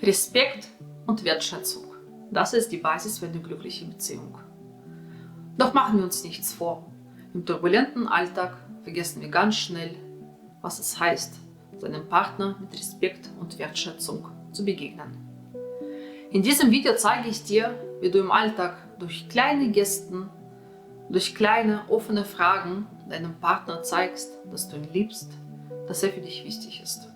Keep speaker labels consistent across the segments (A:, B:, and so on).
A: Respekt und Wertschätzung, das ist die Basis für eine glückliche Beziehung. Doch machen wir uns nichts vor. Im turbulenten Alltag vergessen wir ganz schnell, was es heißt, seinem Partner mit Respekt und Wertschätzung zu begegnen. In diesem Video zeige ich dir, wie du im Alltag durch kleine Gesten, durch kleine offene Fragen deinem Partner zeigst, dass du ihn liebst, dass er für dich wichtig ist.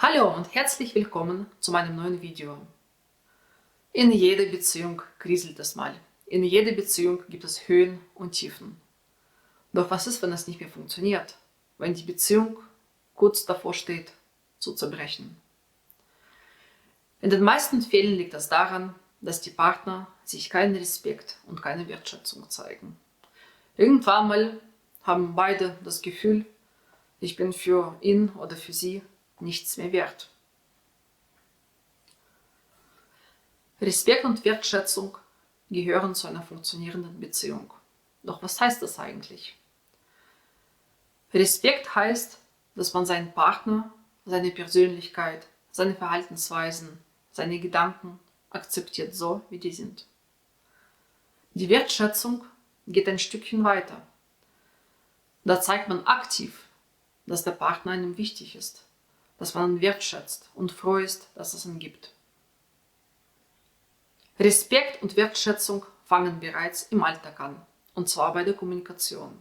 A: Hallo und herzlich willkommen zu meinem neuen Video. In jeder Beziehung kriselt es mal. In jeder Beziehung gibt es Höhen und Tiefen. Doch was ist, wenn es nicht mehr funktioniert? Wenn die Beziehung kurz davor steht, zu zerbrechen? In den meisten Fällen liegt es daran, dass die Partner sich keinen Respekt und keine Wertschätzung zeigen. Irgendwann mal haben beide das Gefühl, ich bin für ihn oder für sie nichts mehr wert. Respekt und Wertschätzung gehören zu einer funktionierenden Beziehung. Doch was heißt das eigentlich? Respekt heißt, dass man seinen Partner, seine Persönlichkeit, seine Verhaltensweisen, seine Gedanken akzeptiert, so wie die sind. Die Wertschätzung geht ein Stückchen weiter. Da zeigt man aktiv, dass der Partner einem wichtig ist, dass man ihn wertschätzt und froh ist, dass es ihn gibt. Respekt und Wertschätzung fangen bereits im Alltag an, und zwar bei der Kommunikation.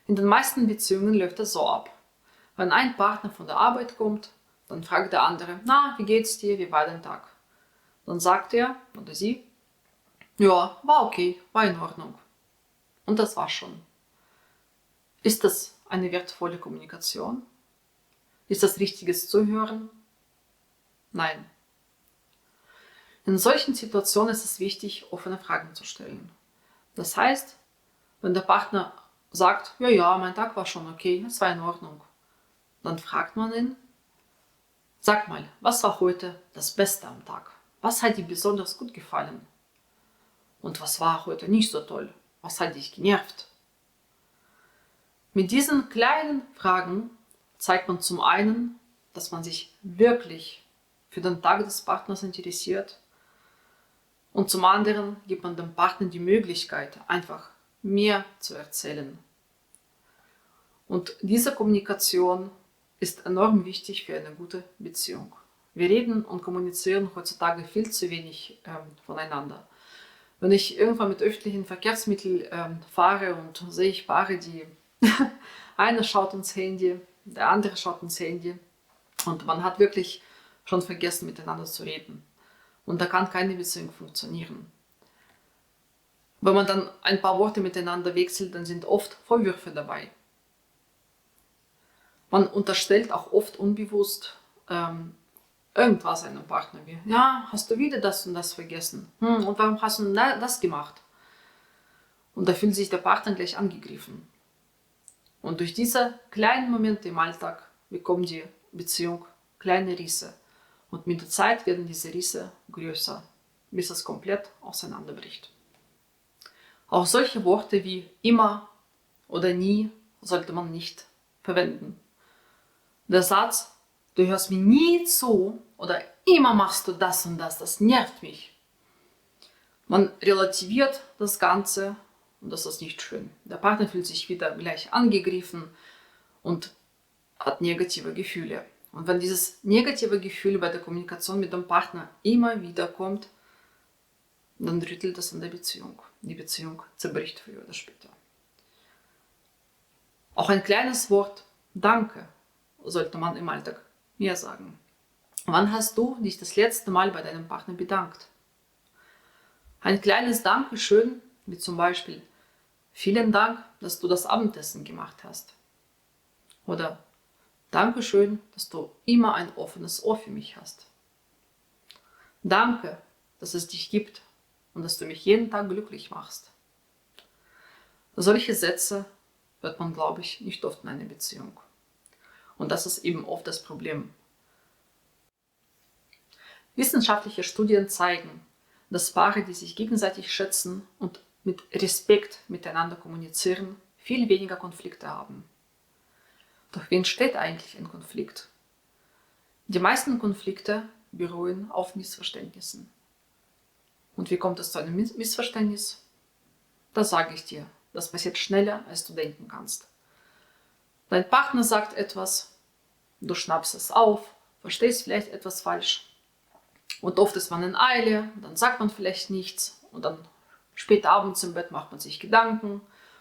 A: In den meisten Beziehungen läuft es so ab. Wenn ein Partner von der Arbeit kommt, dann fragt der andere, na, wie geht's dir, wie war dein Tag? Dann sagt er oder sie, ja, war okay, war in Ordnung. Und das war's schon. Ist das eine wertvolle Kommunikation? Ist das richtiges Zuhören? Nein. In solchen Situationen ist es wichtig, offene Fragen zu stellen. Das heißt, wenn der Partner sagt, ja, mein Tag war schon okay, es war in Ordnung, dann fragt man ihn, sag mal, was war heute das Beste am Tag? Was hat dir besonders gut gefallen? Und was war heute nicht so toll? Was hat dich genervt? Mit diesen kleinen Fragen zeigt man zum einen, dass man sich wirklich für den Tag des Partners interessiert, und zum anderen gibt man dem Partner die Möglichkeit, einfach mehr zu erzählen. Und diese Kommunikation ist enorm wichtig für eine gute Beziehung. Wir reden und kommunizieren heutzutage viel zu wenig voneinander. Wenn ich irgendwann mit öffentlichen Verkehrsmitteln fahre und sehe ich Paare, die einer schaut ins Handy, der andere schaut ins Handy und man hat wirklich schon vergessen, miteinander zu reden. Und da kann keine Beziehung funktionieren. Wenn man dann ein paar Worte miteinander wechselt, dann sind oft Vorwürfe dabei. Man unterstellt auch oft unbewusst irgendwas einem Partner wie, ja, hast du wieder das und das vergessen? Und warum hast du das gemacht? Und da fühlt sich der Partner gleich angegriffen. Und durch diese kleinen Momente im Alltag bekommt die Beziehung kleine Risse. Und mit der Zeit werden diese Risse größer, bis es komplett auseinanderbricht. Auch solche Worte wie immer oder nie sollte man nicht verwenden. Der Satz, du hörst mir nie zu oder immer machst du das und das nervt mich. Man relativiert das Ganze und das ist nicht schön. Der Partner fühlt sich wieder gleich angegriffen und hat negative Gefühle. Und wenn dieses negative Gefühl bei der Kommunikation mit dem Partner immer wieder kommt, dann rüttelt es an der Beziehung. Die Beziehung zerbricht früher oder später. Auch ein kleines Wort Danke sollte man im Alltag mehr sagen. Wann hast du dich das letzte Mal bei deinem Partner bedankt? Ein kleines Dankeschön, wie zum Beispiel vielen Dank, dass du das Abendessen gemacht hast. Oder Dankeschön, dass du immer ein offenes Ohr für mich hast. Danke, dass es dich gibt und dass du mich jeden Tag glücklich machst. Solche Sätze hört man, glaube ich, nicht oft in einer Beziehung. Und das ist eben oft das Problem. Wissenschaftliche Studien zeigen, dass Paare, die sich gegenseitig schätzen und mit Respekt miteinander kommunizieren, viel weniger Konflikte haben. Doch wie entsteht eigentlich ein Konflikt? Die meisten Konflikte beruhen auf Missverständnissen. Und wie kommt es zu einem Missverständnis? Das sage ich dir. Das passiert schneller, als du denken kannst. Dein Partner sagt etwas, du schnappst es auf, verstehst vielleicht etwas falsch. Und oft ist man in Eile, dann sagt man vielleicht nichts und dann spät abends im Bett macht man sich Gedanken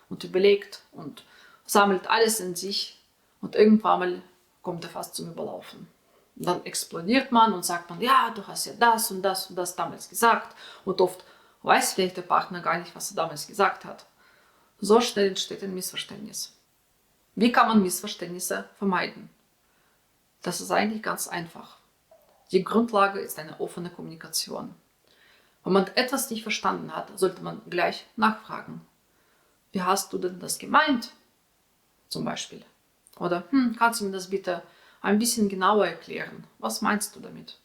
A: und überlegt und sammelt alles in sich und irgendwann mal kommt er fast zum Überlaufen. Und dann explodiert man und sagt man, ja, du hast ja das und das und das damals gesagt. Und oft weiß vielleicht der Partner gar nicht, was er damals gesagt hat. So schnell entsteht ein Missverständnis. Wie kann man Missverständnisse vermeiden? Das ist eigentlich ganz einfach. Die Grundlage ist eine offene Kommunikation. Wenn man etwas nicht verstanden hat, sollte man gleich nachfragen. Wie hast du denn das gemeint? Zum Beispiel. Oder, kannst du mir das bitte ein bisschen genauer erklären? Was meinst du damit?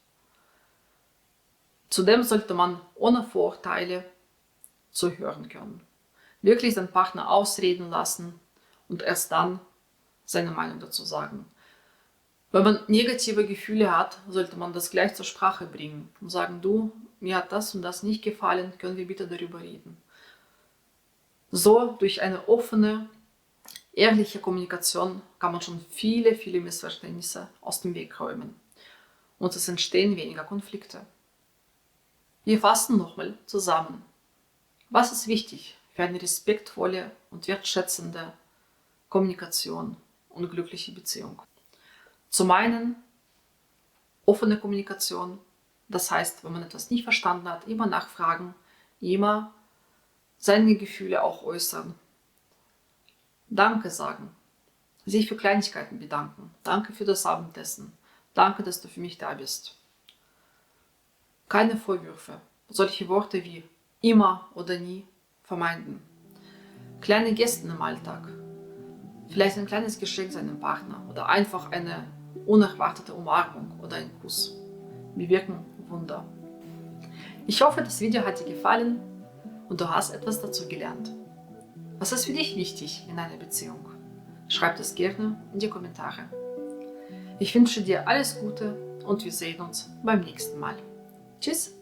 A: Zudem sollte man ohne Vorurteile zuhören können. Wirklich den Partner ausreden lassen und erst dann seine Meinung dazu sagen. Wenn man negative Gefühle hat, sollte man das gleich zur Sprache bringen und sagen, du, mir hat das und das nicht gefallen, können wir bitte darüber reden. So, durch eine offene, ehrliche Kommunikation kann man schon viele, viele Missverständnisse aus dem Weg räumen. Und es entstehen weniger Konflikte. Wir fassen nochmal zusammen. Was ist wichtig für eine respektvolle und wertschätzende Kommunikation und glückliche Beziehung? Zum einen offene Kommunikation, das heißt, wenn man etwas nicht verstanden hat, immer nachfragen, immer seine Gefühle auch äußern. Danke sagen, sich für Kleinigkeiten bedanken. Danke für das Abendessen. Danke, dass du für mich da bist. Keine Vorwürfe. Solche Worte wie immer oder nie vermeiden. Kleine Gesten im Alltag. Vielleicht ein kleines Geschenk seinem Partner oder einfach eine unerwartete Umarmung oder ein Kuss. Bewirken Wunder. Ich hoffe, das Video hat dir gefallen und du hast etwas dazu gelernt. Was ist für dich wichtig in einer Beziehung? Schreib das gerne in die Kommentare. Ich wünsche dir alles Gute und wir sehen uns beim nächsten Mal. Tschüss!